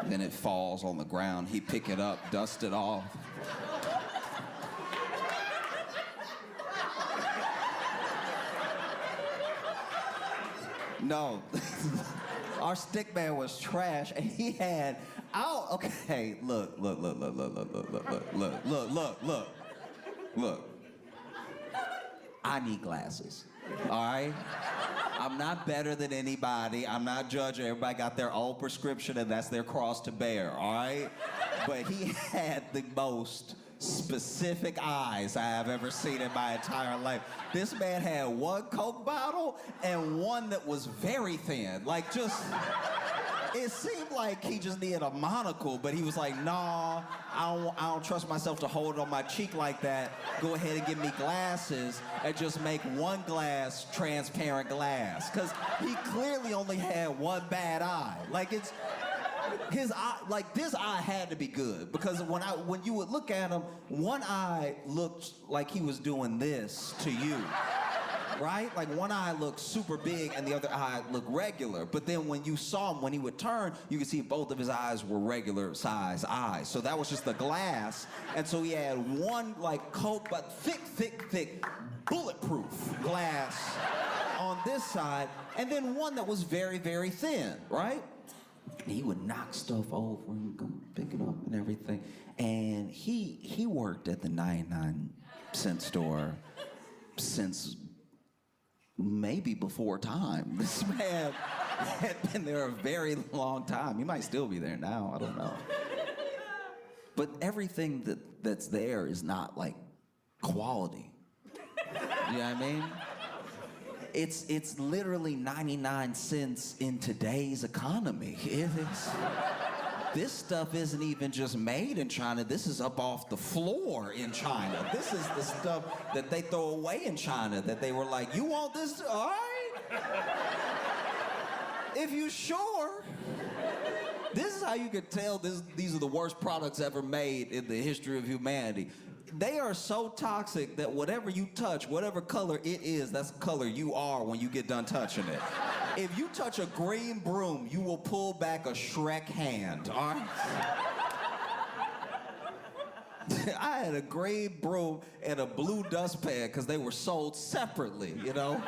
Then it falls on the ground. He pick it up, dust it off. No, our stick man was trash, and he had. Okay, look. I need glasses. All right. I'm not better than anybody. I'm not judging. Everybody got their own prescription, and that's their cross to bear. All right. But he had the most specific eyes I have ever seen in my entire life. This man had one Coke bottle and one that was very thin. Like, just, it seemed like he just needed a monocle, but he was like, nah, I don't trust myself to hold it on my cheek like that. Go ahead and give me glasses and just make one glass transparent glass. Because he clearly only had one bad eye. Like, it's, his eye, like this eye had to be good, because when you would look at him, one eye looked like he was doing this to you, right? Like one eye looked super big and the other eye looked regular. But then when you saw him, when he would turn, you could see both of his eyes were regular size eyes. So that was just the glass. And so he had one like Coke, but thick, bulletproof glass on this side, and then one that was very, very thin, right? He would knock stuff over and go pick it up and everything. And he worked at the 99-cent store since maybe before time. This man had been there a very long time. He might still be there now, I don't know. But everything that's there is not like quality. You know what I mean? It's literally 99 cents in today's economy. This stuff isn't even just made in China. This is up off the floor in China. This is the stuff that they throw away in China, that they were like, you want this? All right. If you sure. This is how you could tell these are the worst products ever made in the history of humanity. They are so toxic that whatever you touch, whatever color it is, that's the color you are when you get done touching it. If you touch a green broom, you will pull back a Shrek hand, all right? I had a green broom and a blue dustpan because they were sold separately, you know?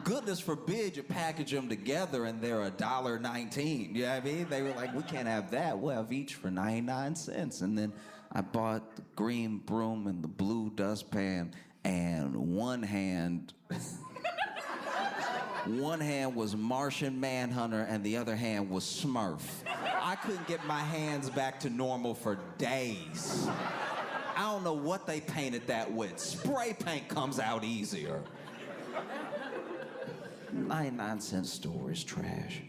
Goodness forbid you package them together and they're $1.19. You know what I mean? They were like, we can't have that. We'll have each for 99 cents. And then I bought the green broom and the blue dustpan, and one hand was Martian Manhunter and the other hand was Smurf. I couldn't get my hands back to normal for days. I don't know what they painted that with. Spray paint comes out easier. 99-cent store is trash.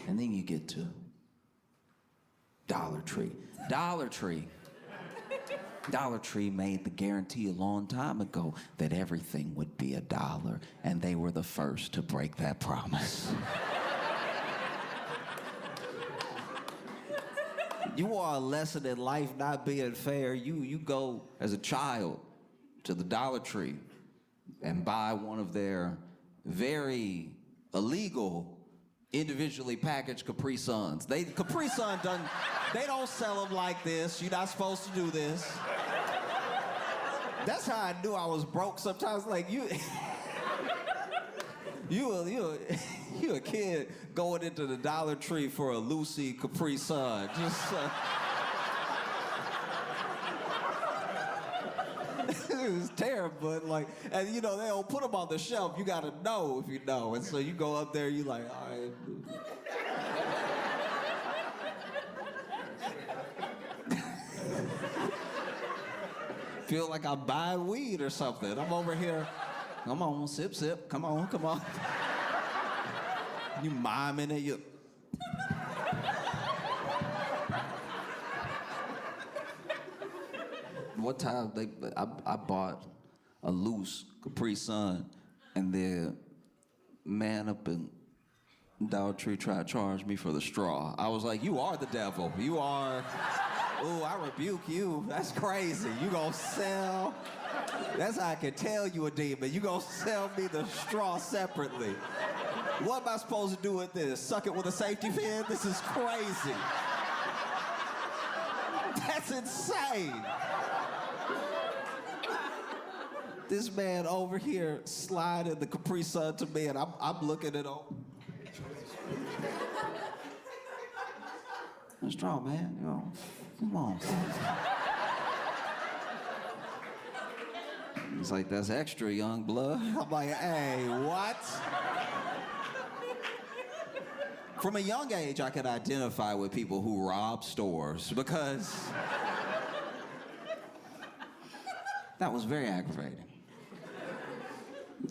And then you get to Dollar Tree. Dollar Tree made the guarantee a long time ago that everything would be $1, and they were the first to break that promise. You want a lesson in life not being fair? You go as a child to the Dollar Tree and buy one of their very illegal individually packaged Capri Suns. Capri Sun they don't sell them like this. You're not supposed to do this. That's how I knew I was broke sometimes. Like you a kid going into the Dollar Tree for a Lucy Capri Sun. It's terrible, but like, and you know, they don't put them on the shelf. You gotta know if you know. And so you go up there, you like, all right. Feel like I'm buying weed or something. I'm over here. Come on, sip. Come on. You miming it. You. One time I bought a loose Capri Sun, and the man up in Dollar Tree tried to charge me for the straw. I was like, you are the devil. You are, ooh, I rebuke you. That's crazy. You gonna sell, that's how I can tell you a demon. You gonna sell me the straw separately. What am I supposed to do with this? Suck it with a safety pin? This is crazy. That's insane. This man over here sliding the Capri Sun to me, and I'm looking at him. What's wrong, man? You know, come on. He's like, that's extra, young blood. I'm like, hey, what? From a young age, I could identify with people who rob stores because that was very aggravating.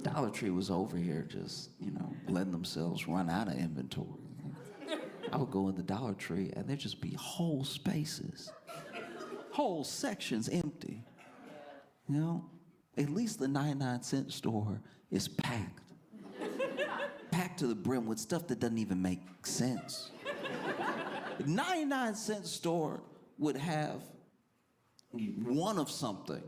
Dollar Tree was over here just, you know, letting themselves run out of inventory. I would go in the Dollar Tree and there'd just be whole spaces, whole sections empty. You know, at least the 99-cent store is packed. Packed to the brim with stuff that doesn't even make sense. The 99-cent store would have one of something.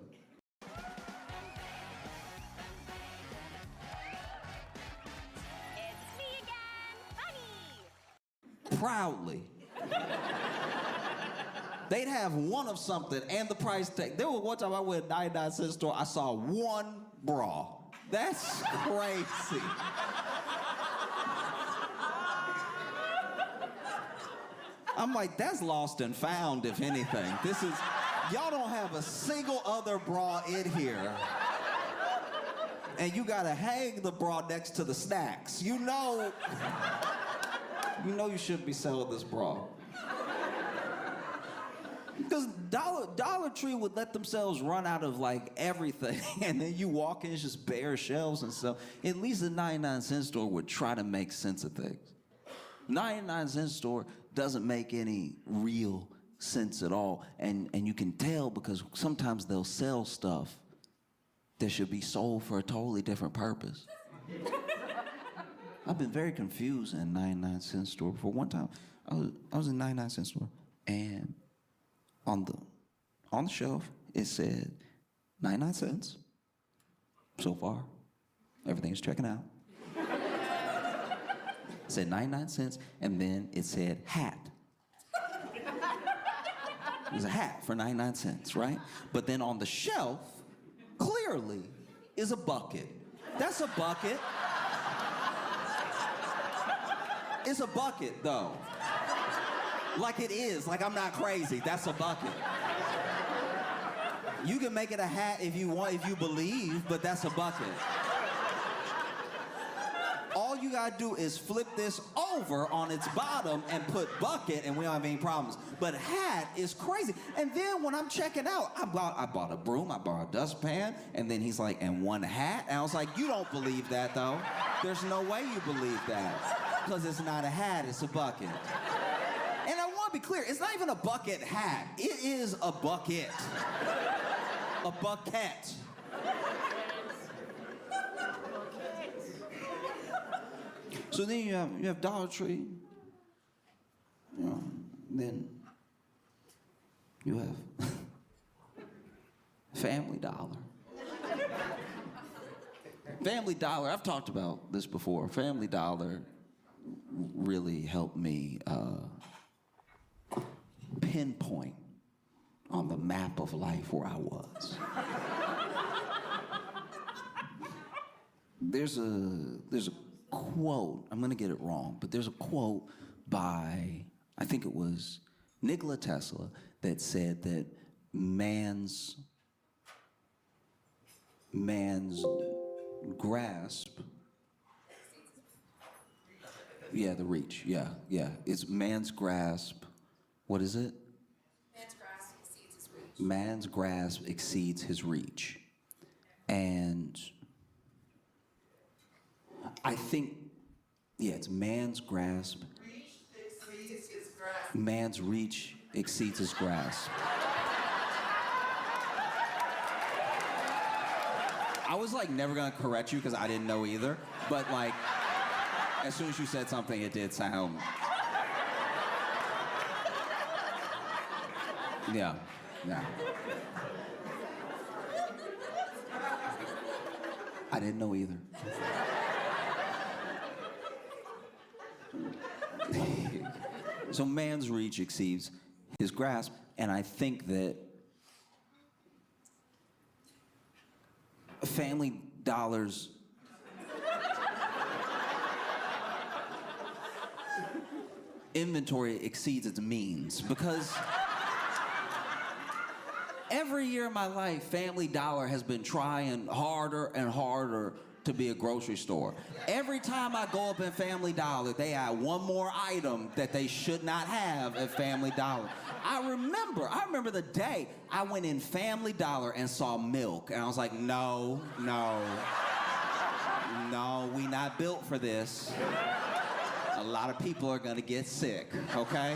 It's me again, Honey. Proudly. They'd have one of something and the price tag. There was one time I went to a 99-cent store, I saw one bra. That's crazy. I'm like, that's lost and found, if anything. This is, y'all don't have a single other bra in here. And you gotta hang the bra next to the snacks. You know you shouldn't be selling this bra. Because Dollar Tree would let themselves run out of like everything, and then you walk in, it's just bare shelves and stuff. At least the 99-cent store would try to make sense of things. 99-cent store doesn't make any real sense at all, and you can tell because sometimes they'll sell stuff that should be sold for a totally different purpose. I've been very confused in a 99-cent store before. One time, I was in a 99-cent store, and on the shelf, it said 99 cents. So far, everything's checking out. It said 99 cents, and then it said hat. It was a hat for 99 cents, right? But then on the shelf, clearly, is a bucket. That's a bucket. It's a bucket, though. Like it is, like I'm not crazy. That's a bucket. You can make it a hat if you want, if you believe, but that's a bucket. All you gotta do is flip this over on its bottom and put bucket, and we don't have any problems. But hat is crazy. And then when I'm checking out, I bought a broom, I bought a dustpan, and then he's like, and one hat? And I was like, you don't believe that, though. There's no way you believe that. Because it's not a hat, it's a bucket. And I want to be clear, it's not even a bucket hat. It is a bucket. A bucket. So then you have Dollar Tree, you know, then you have Family Dollar. Family Dollar, I've talked about this before. Family Dollar really helped me pinpoint on the map of life where I was. There's a quote, I'm gonna get it wrong, but there's a quote by, I think it was Nikola Tesla, that said that man's grasp, yeah, the reach, yeah. It's man's grasp, what is it? Man's grasp exceeds his reach. Man's grasp exceeds his reach. And I think, yeah, it's man's grasp. Reach exceeds his grasp. Man's reach exceeds his grasp. I was like never gonna correct you because I didn't know either, but like, as soon as you said something, it did sound. Yeah. I didn't know either. So man's reach exceeds his grasp, and I think that Family Dollar's inventory exceeds its means, because every year of my life, Family Dollar has been trying harder and harder to be a grocery store. Every time I go up in Family Dollar, they add one more item that they should not have at Family Dollar. I remember the day I went in Family Dollar and saw milk, and I was like, no, we not built for this. A lot of people are gonna get sick, okay?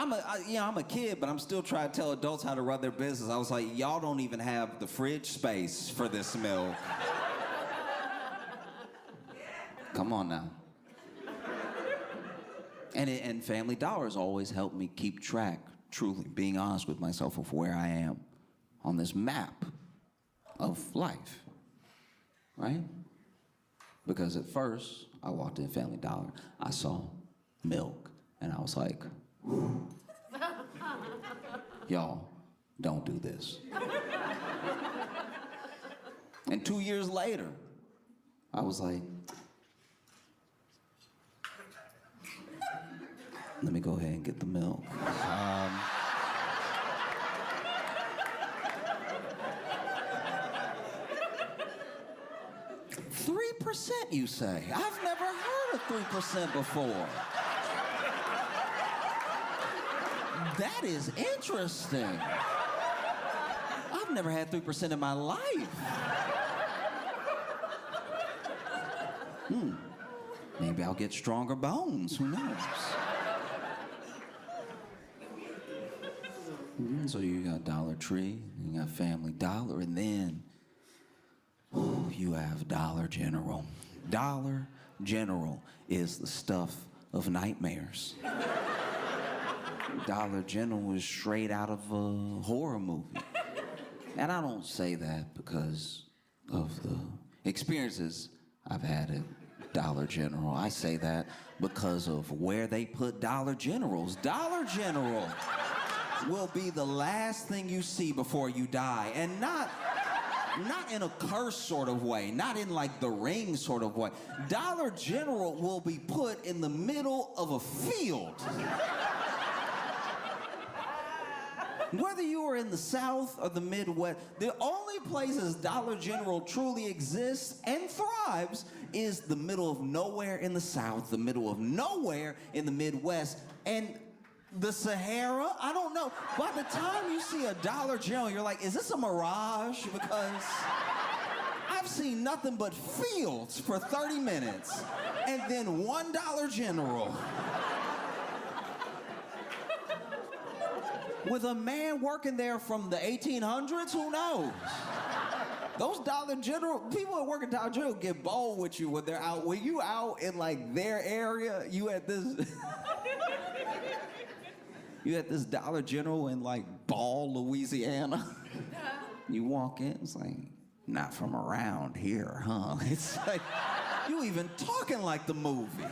I'm a kid, but I'm still trying to tell adults how to run their business. I was like, y'all don't even have the fridge space for this milk. Come on now. And Family Dollar has always helped me keep track, truly, being honest with myself of where I am on this map of life, right? Because at first, I walked in Family Dollar, I saw milk, and I was like, y'all, don't do this. And 2 years later, I was like, let me go ahead and get the milk. 3%, you say? I've never heard of 3% before. That is interesting. I've never had 3% in my life. Maybe I'll get stronger bones, who knows? So you got Dollar Tree, you got Family Dollar, and then you have Dollar General. Dollar General is the stuff of nightmares. Dollar General is straight out of a horror movie. And I don't say that because of the experiences I've had at Dollar General. I say that because of where they put Dollar Generals. Dollar General will be the last thing you see before you die. And not in a curse sort of way, not in like the Ring sort of way. Dollar General will be put in the middle of a field. Whether you are in the South or the Midwest, the only places Dollar General truly exists and thrives is the middle of nowhere in the South, the middle of nowhere in the Midwest, and the Sahara. I don't know. By the time you see a Dollar General, you're like, is this a mirage? Because I've seen nothing but fields for 30 minutes, and then one Dollar General. With a man working there from the 1800s, who knows? Those Dollar General, people that work at Dollar General get bold with you when they're out. When you out in like their area, you at this Dollar General in like Ball, Louisiana. You walk in, it's like, not from around here, huh? It's like, you even talking like the movie.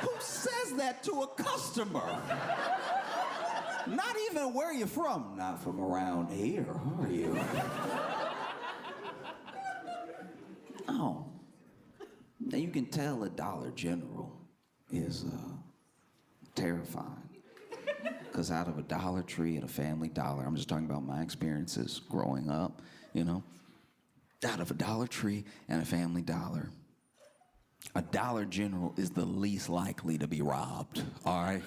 Who says that to a customer? Not even where you from. Not from around here, are you? Oh. Now you can tell a Dollar General is terrifying. Because out of a Dollar Tree and a Family Dollar, I'm just talking about my experiences growing up, you know. Out of a Dollar Tree and a Family Dollar, a Dollar General is the least likely to be robbed, all right?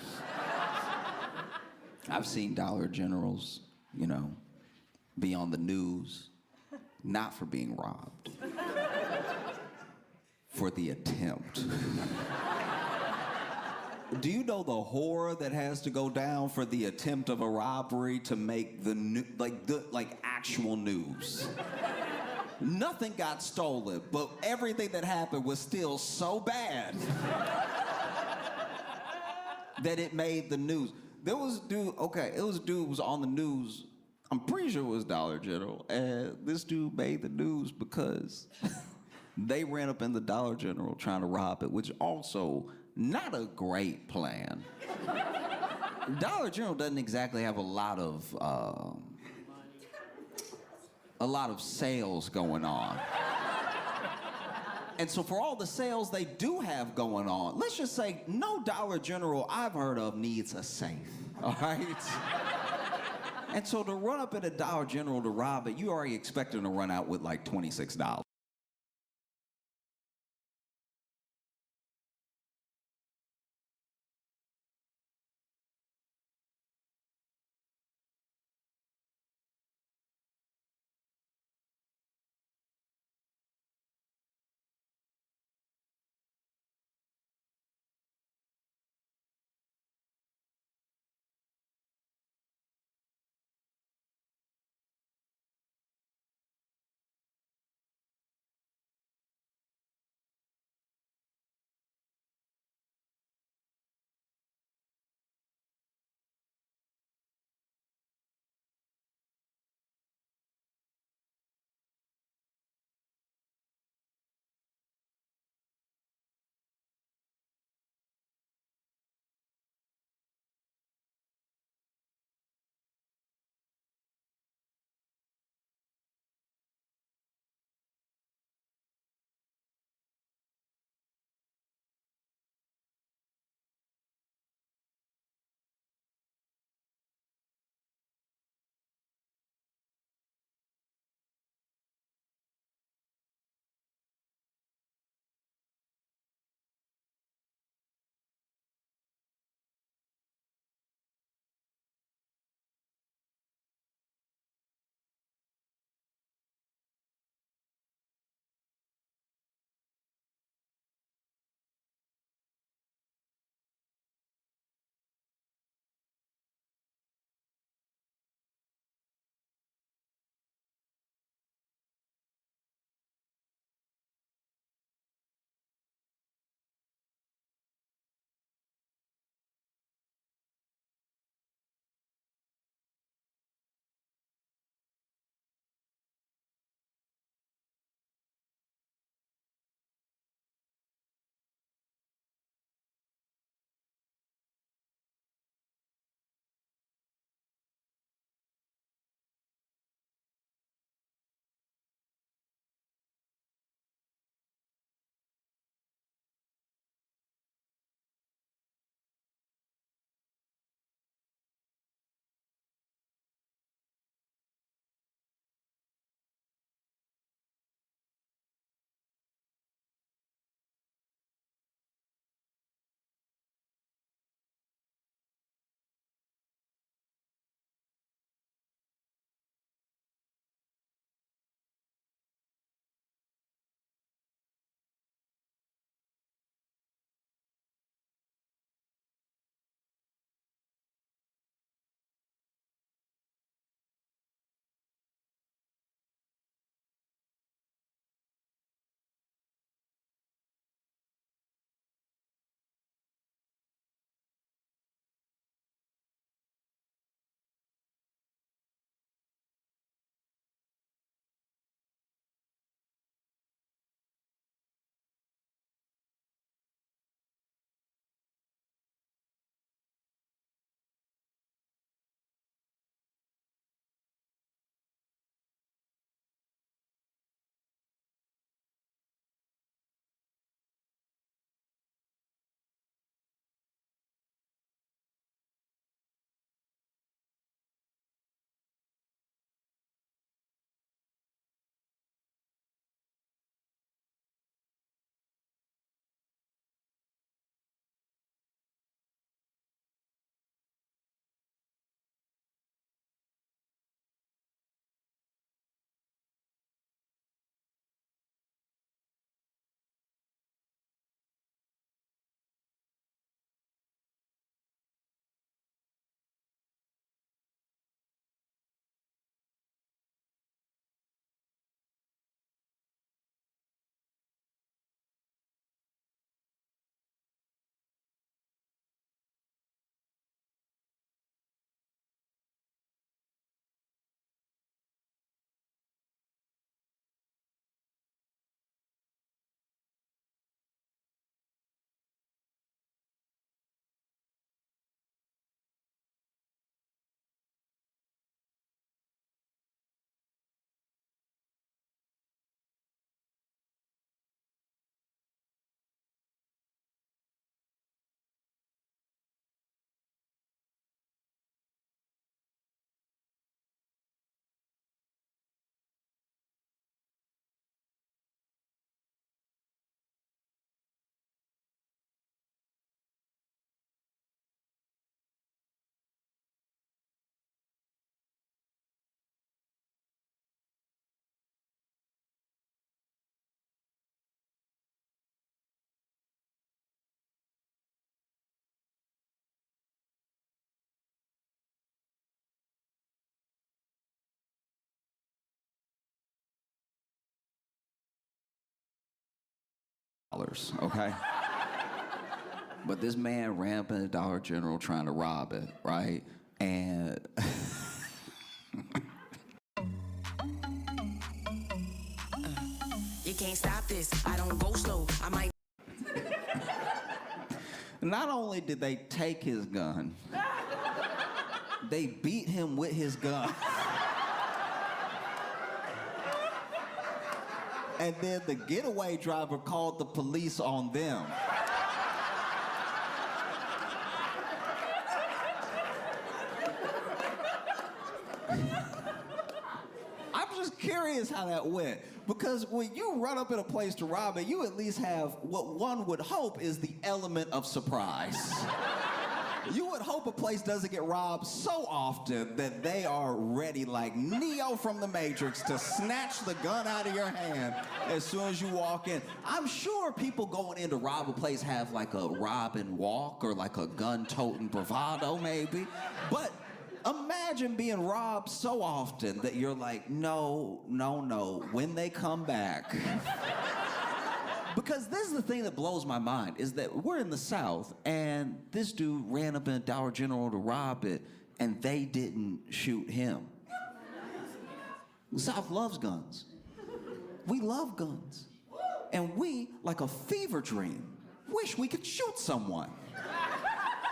I've seen Dollar Generals, you know, be on the news, not for being robbed, for the attempt. Do you know the horror that has to go down for the attempt of a robbery to make the actual news? Nothing got stolen, but everything that happened was still so bad that it made the news. There was a dude, it was a dude who was on the news. I'm pretty sure it was Dollar General. And this dude made the news because They ran up in the Dollar General trying to rob it, which also not a great plan. Dollar General doesn't exactly have a lot of sales going on. And so for all the sales they do have going on, let's just say no Dollar General I've heard of needs a safe, all right? And so to run up at a Dollar General to rob it, you already expect them to run out with like $26. okay? But this man ran up in the Dollar General trying to rob it, right? And You can't stop this. I don't go slow. I might. not only did they take his gun, they beat him with his gun. And then the getaway driver called the police on them. I'm just curious how that went. Because when you run up in a place to rob it, you at least have what one would hope is the element of surprise. You would hope a place doesn't get robbed so often that they are ready like Neo from the Matrix to snatch the gun out of your hand as soon as you walk in. I'm sure people going in to rob a place have like a rob and walk or like a gun-toting bravado maybe. But imagine being robbed so often that you're like, no, no, no, when they come back. Because this is the thing that blows my mind, is that we're in the South, and this dude ran up in a Dollar General to rob it, and they didn't shoot him. The South loves guns. We love guns. And we, like a fever dream, wish we could shoot someone.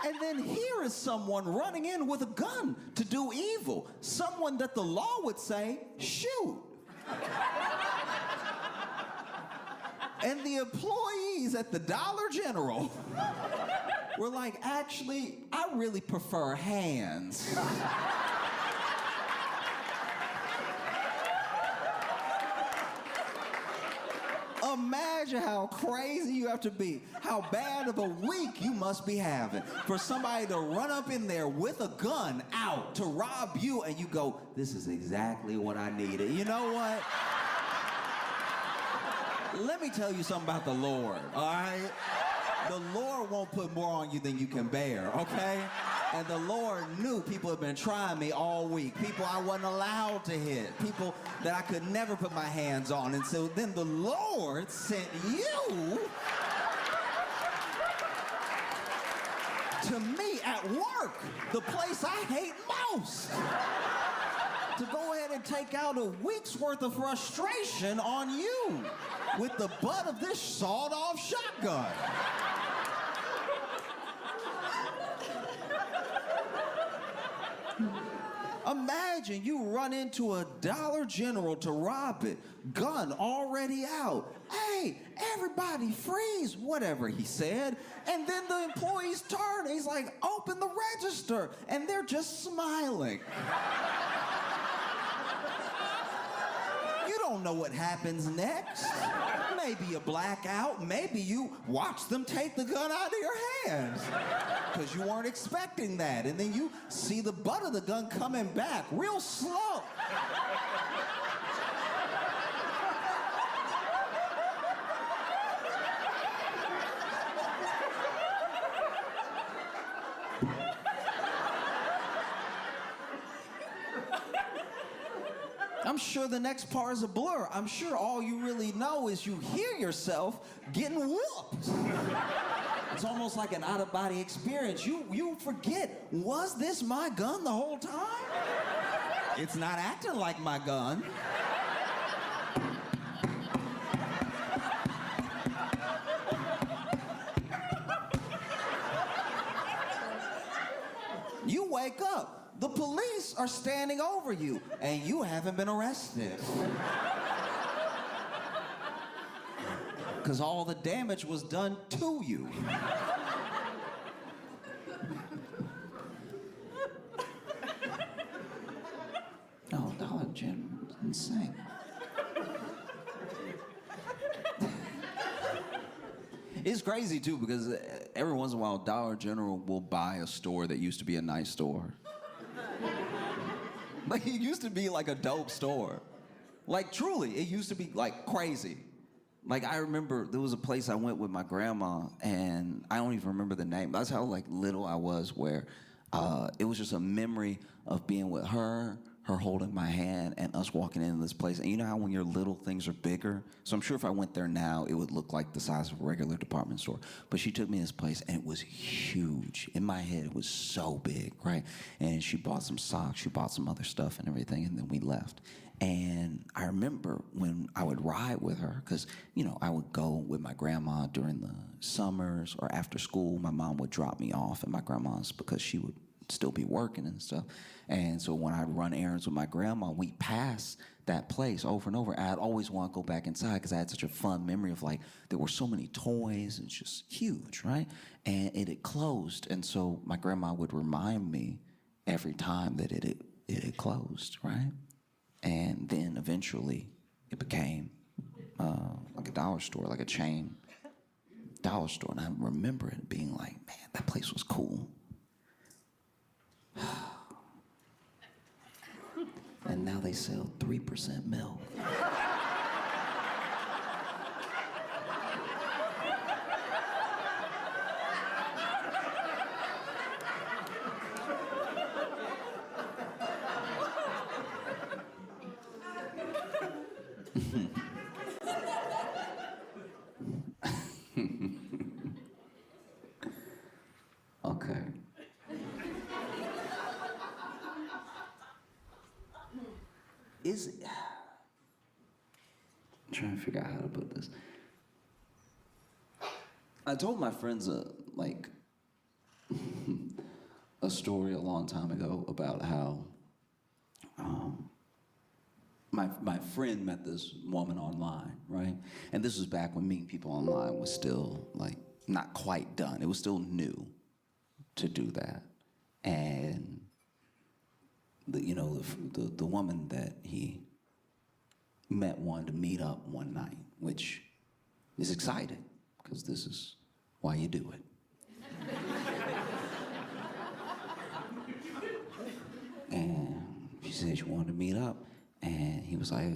And then here is someone running in with a gun to do evil. Someone that the law would say, shoot. And the employees at the Dollar General were like, actually, I really prefer hands. Imagine how crazy you have to be, how bad of a week you must be having for somebody to run up in there with a gun out to rob you, and you go, this is exactly what I needed. You know what? Let me tell you something about the Lord, all right? The Lord won't put more on you than you can bear, okay? And the Lord knew people had been trying me all week. People I wasn't allowed to hit. People that I could never put my hands on. And so then the Lord sent you to me at work, the place I hate most, to go ahead and take out a week's worth of frustration on you with the butt of this sawed-off shotgun. Imagine you run into a Dollar General to rob it, gun already out. Hey, everybody freeze, whatever he said. And then the employees turn, and he's like, open the register, and they're just smiling. You don't know what happens next. Maybe a blackout, maybe you watch them take the gun out of your hands because you weren't expecting that, and then you see the butt of the gun coming back real slow. I'm sure the next part is a blur. I'm sure all you really know is you hear yourself getting whooped. It's almost like an out-of-body experience. You forget, was this my gun the whole time? It's not acting like my gun. You wake up. The police are standing over you, and you haven't been arrested. Because all the damage was done to you. Oh, Dollar General, insane. It's crazy, too, because every once in a while, Dollar General will buy a store that used to be a nice store. Like, it used to be like a dope store. Like, truly, it used to be, like, crazy. Like, I remember there was a place I went with my grandma, and I don't even remember the name. That's how, like, little I was, where it was just a memory of being with her, her holding my hand and us walking into this place. And you know how when your little things are bigger? So I'm sure if I went there now, it would look like the size of a regular department store. But she took me to this place and it was huge. In my head, it was so big, right? And she bought some socks, she bought some other stuff and everything, and then we left. And I remember when I would ride with her, because, you know, I would go with my grandma during the summers or after school. My mom would drop me off at my grandma's because she would still be working and stuff. And so when I'd run errands with my grandma, we'd pass that place over and over. I'd always want to go back inside because I had such a fun memory of, like, there were so many toys. It's just huge, right? And it had closed. And so my grandma would remind me every time that it had closed, right? And then eventually it became like a dollar store, like a chain dollar store. And I remember it being like, man, that place was cool. And now they sell 3% milk. Okay. I'm trying to figure out how to put this. I told my friends a story a long time ago about how my friend met this woman online, right? And this was back when meeting people online was still, like, not quite done. It was still new to do that. And the woman that he met wanted to meet up one night, which is exciting because this is why you do it. And she said she wanted to meet up, and he was like,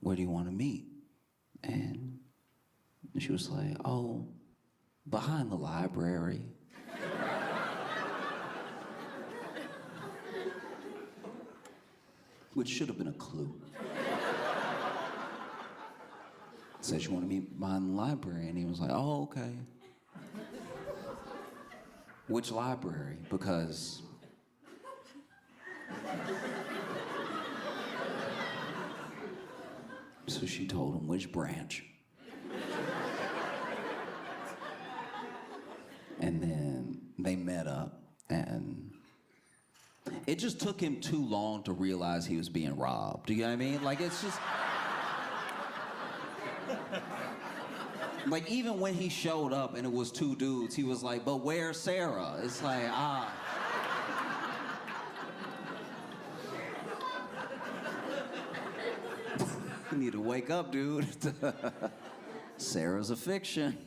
where do you want to meet? And she was like, oh, behind the library. Which should have been a clue. Said she wanted to meet behind the library, and he was like, oh, okay. Which library? Because so she told him which branch. And then they met up, and it just took him too long to realize he was being robbed. Do you know what I mean? Like, it's just... Like, even when he showed up and it was two dudes, he was like, but where's Sarah? It's like, You need to wake up, dude. Sarah's a fiction.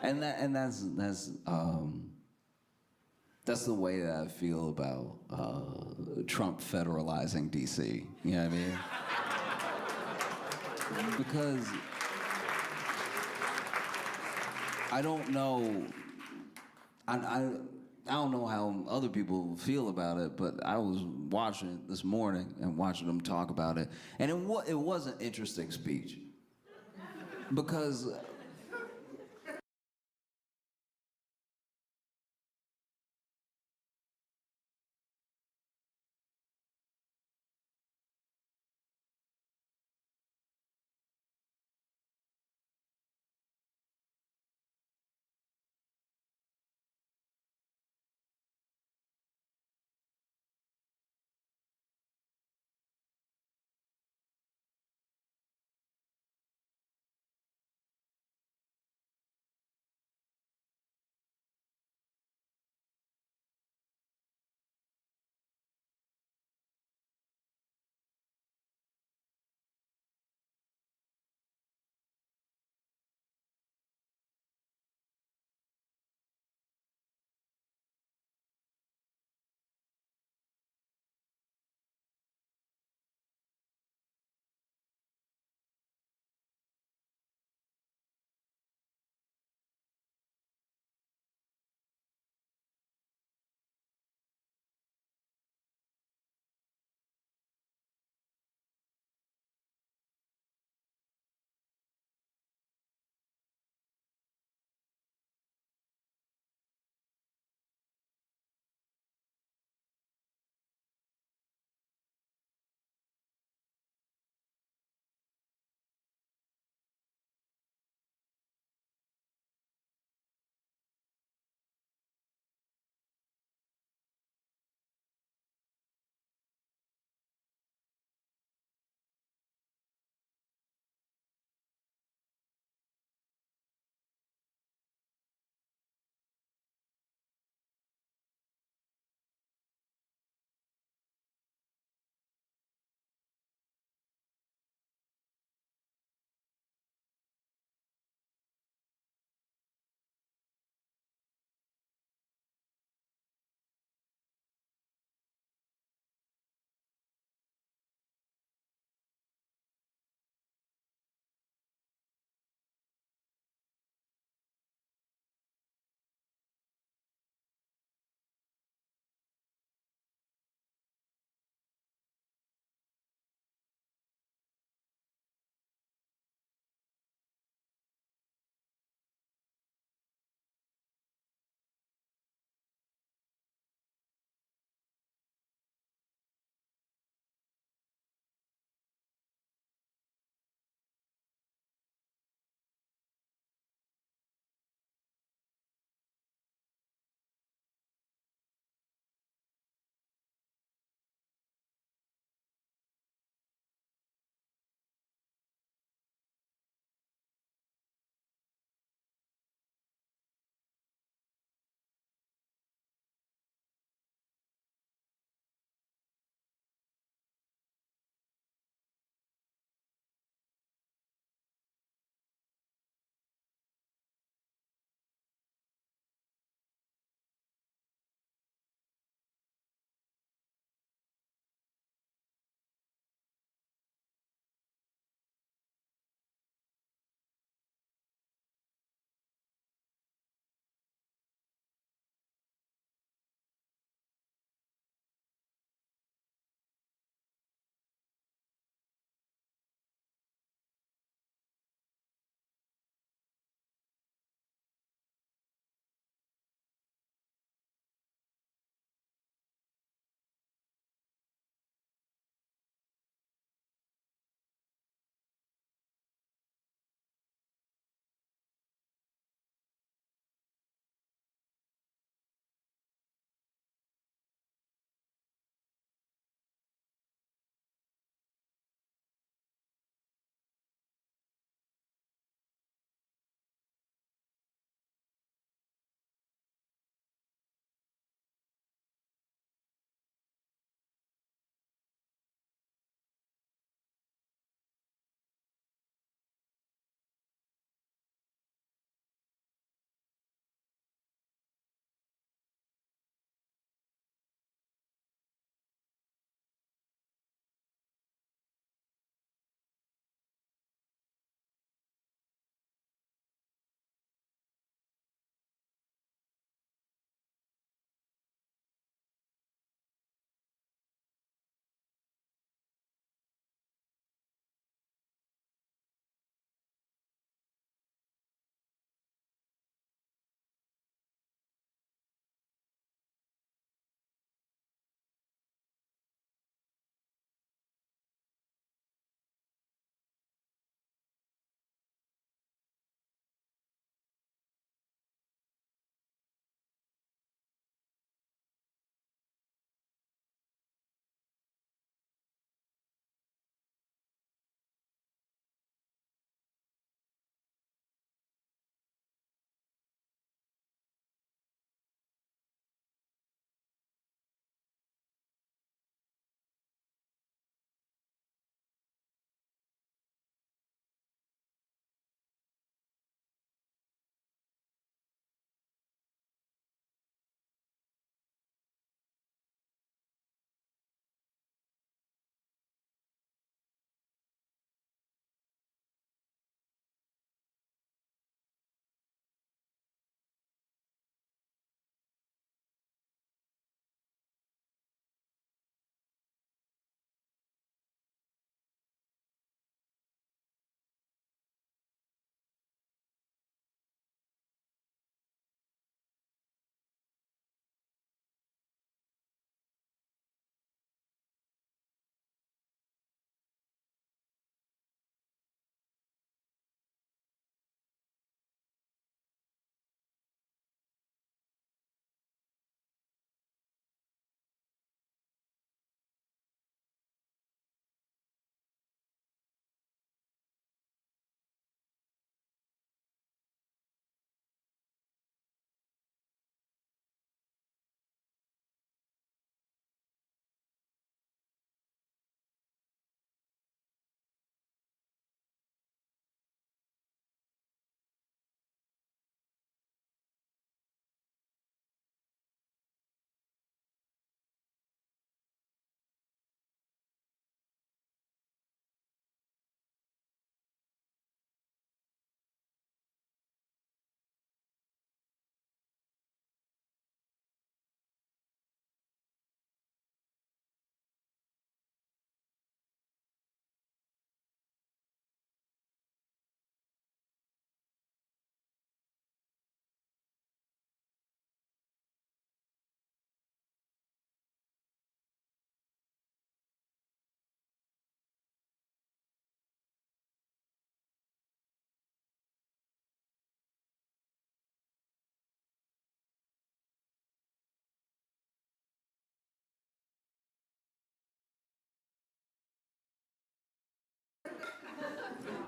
And that's the way that I feel about Trump federalizing DC. You know what I mean? Because I don't know. I don't know how other people feel about it, but I was watching it this morning and watching them talk about it, and it was an interesting speech because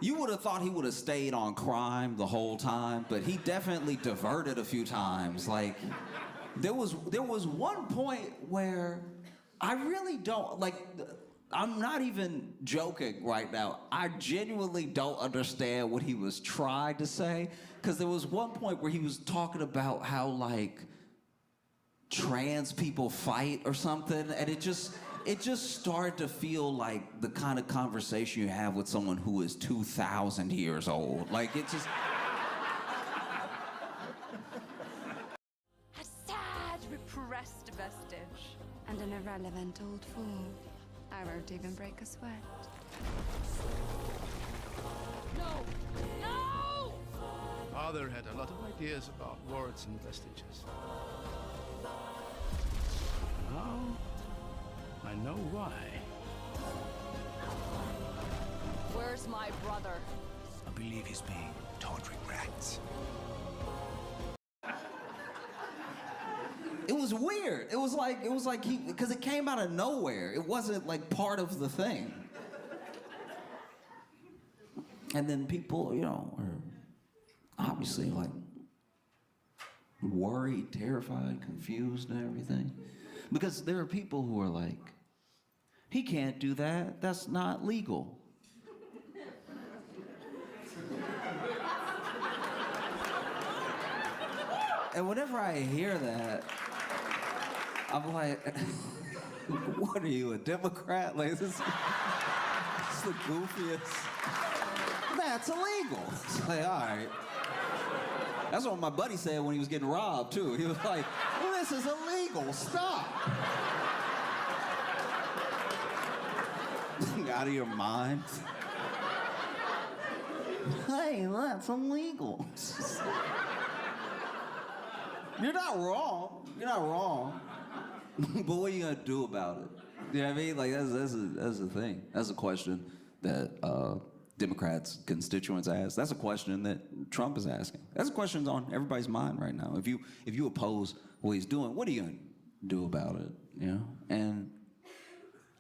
You would have thought he would have stayed on crime the whole time, but he definitely diverted a few times. Like, there was one point where I really don't, like, I'm not even joking right now. I genuinely don't understand what he was trying to say, because there was one point where he was talking about how, like, trans people fight or something, and it just started to feel like the kind of conversation you have with someone who is 2,000 years old. Like, it just... A sad, repressed vestige. And an irrelevant old fool. I won't even break a sweat. No! No! Father had a lot of ideas about words and vestiges. Now, I know why. Where's my brother? I believe he's being taught regrets. It was weird. It was like he, because it came out of nowhere. It wasn't like part of the thing. And then people, you know, are obviously like worried, terrified, confused and everything. Because there are people who are like, he can't do that. That's not legal. And whenever I hear that, I'm like, what are you, a Democrat? Like, this is the goofiest. That's illegal. It's like, all right. That's what my buddy said when he was getting robbed, too. He was like, well, this is illegal. Stop. Out of your mind. Hey, that's illegal. You're not wrong. You're not wrong. But what are you gonna do about it? You know what I mean? Like, that's the thing. That's a question that Democrats, constituents ask. That's a question that Trump is asking. That's a question that's on everybody's mind right now. If you oppose what he's doing, what are you gonna do about it? You know? And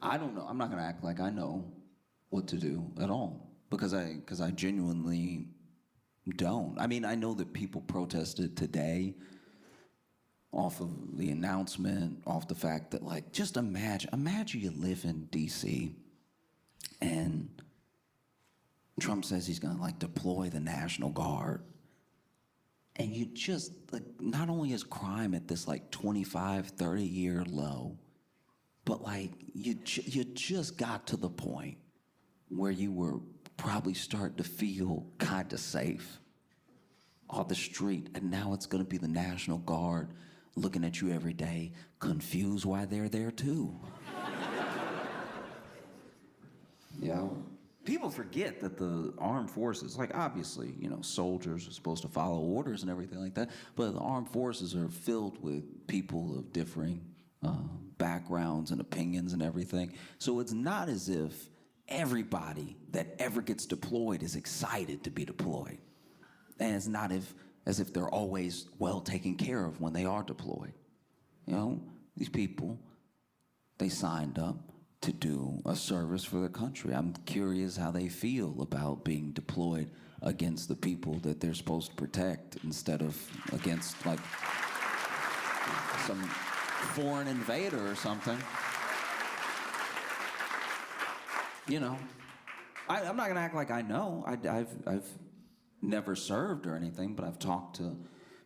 I don't know. I'm not gonna act like I know what to do at all, because I genuinely don't. I mean, I know that people protested today off of the announcement, off the fact that, like, just imagine you live in D.C. and Trump says he's gonna, like, deploy the National Guard. And you just, like, not only is crime at this, like, 25, 30-year low, but, like, you just got to the point where you were probably starting to feel kind of safe off the street, and now it's gonna be the National Guard looking at you every day, confused why they're there too. You know? People forget that the armed forces, like, obviously, you know, soldiers are supposed to follow orders and everything like that, but the armed forces are filled with people of differing backgrounds and opinions and everything. So it's not as if everybody that ever gets deployed is excited to be deployed. And it's not as if they're always well taken care of when they are deployed. You know, these people, they signed up to do a service for the country. I'm curious how they feel about being deployed against the people that they're supposed to protect instead of against, like, some foreign invader or something. You know, I'm not gonna act like I know. I've never served or anything, but I've talked to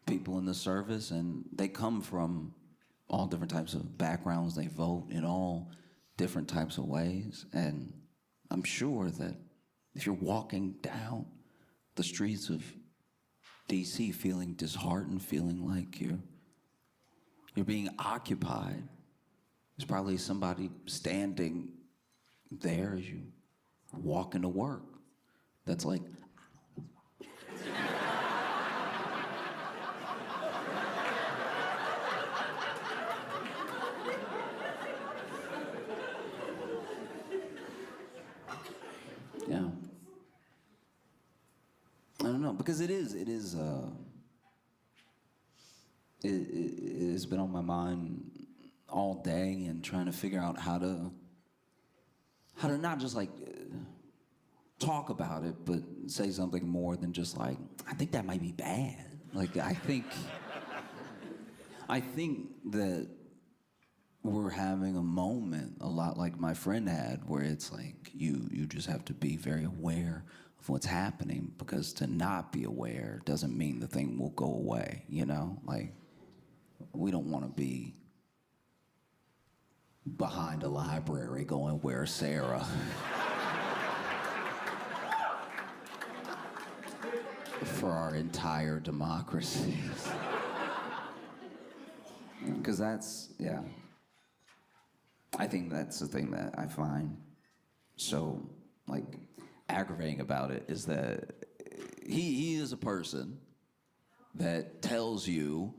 people in the service, and they come from all different types of backgrounds. They vote in all different types of ways, and I'm sure that if you're walking down the streets of DC feeling disheartened, feeling like you're being occupied, there's probably somebody standing there as you walk into work that's like, yeah. I don't know, because it has been on my mind all day, and trying to figure out how to not just, like, talk about it, but say something more than just like, I think that might be bad. Like, I think that we're having a moment a lot like my friend had, where it's like you just have to be very aware of what's happening, because to not be aware doesn't mean the thing will go away, you know? Like, we don't want to be behind a library going, "Where's Sarah?" for our entire democracy. Because that's, yeah. I think that's the thing that I find so, like, aggravating about it, is that he is a person that tells you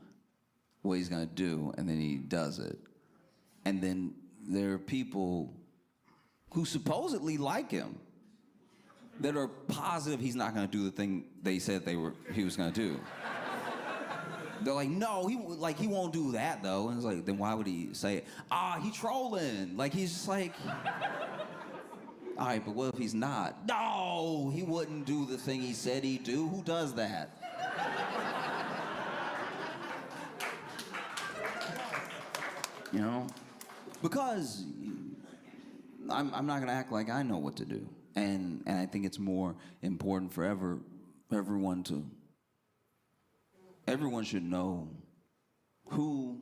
what he's gonna do, and then he does it. And then there are people who supposedly like him that are positive he's not gonna do the thing they said he was gonna do. They're like, no, he won't do that though. And it's like, then why would he say it? He trolling. Like, he's just like, all right, but what if he's not? No, he wouldn't do the thing he said he'd do. Who does that? You know? Because I'm not gonna act like I know what to do. And I think it's more important for everyone should know who,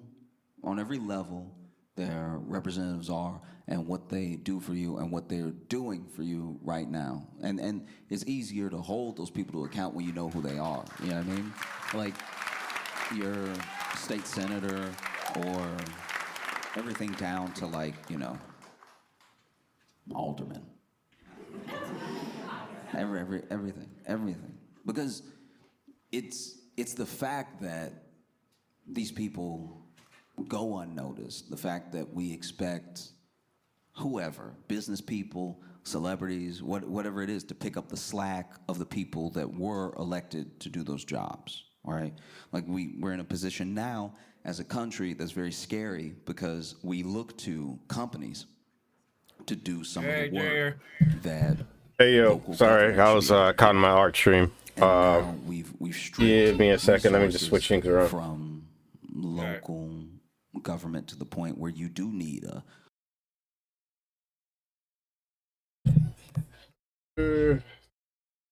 on every level, their representatives are, and what they do for you, and what they're doing for you right now. And it's easier to hold those people to account when you know who they are. You know what I mean? Like your state senator, or everything down to, like, you know, alderman. Everything. Because it's the fact that these people go unnoticed, the fact that we expect whoever, business people, celebrities, whatever it is, to pick up the slack of the people that were elected to do those jobs, all right? Like, we're in a position now as a country that's very scary, because we look to companies to do some of the work that. Hey yo, sorry, I was caught in my art stream. We've Give me a second. Let me just switch things around. From local government to the point where you do need a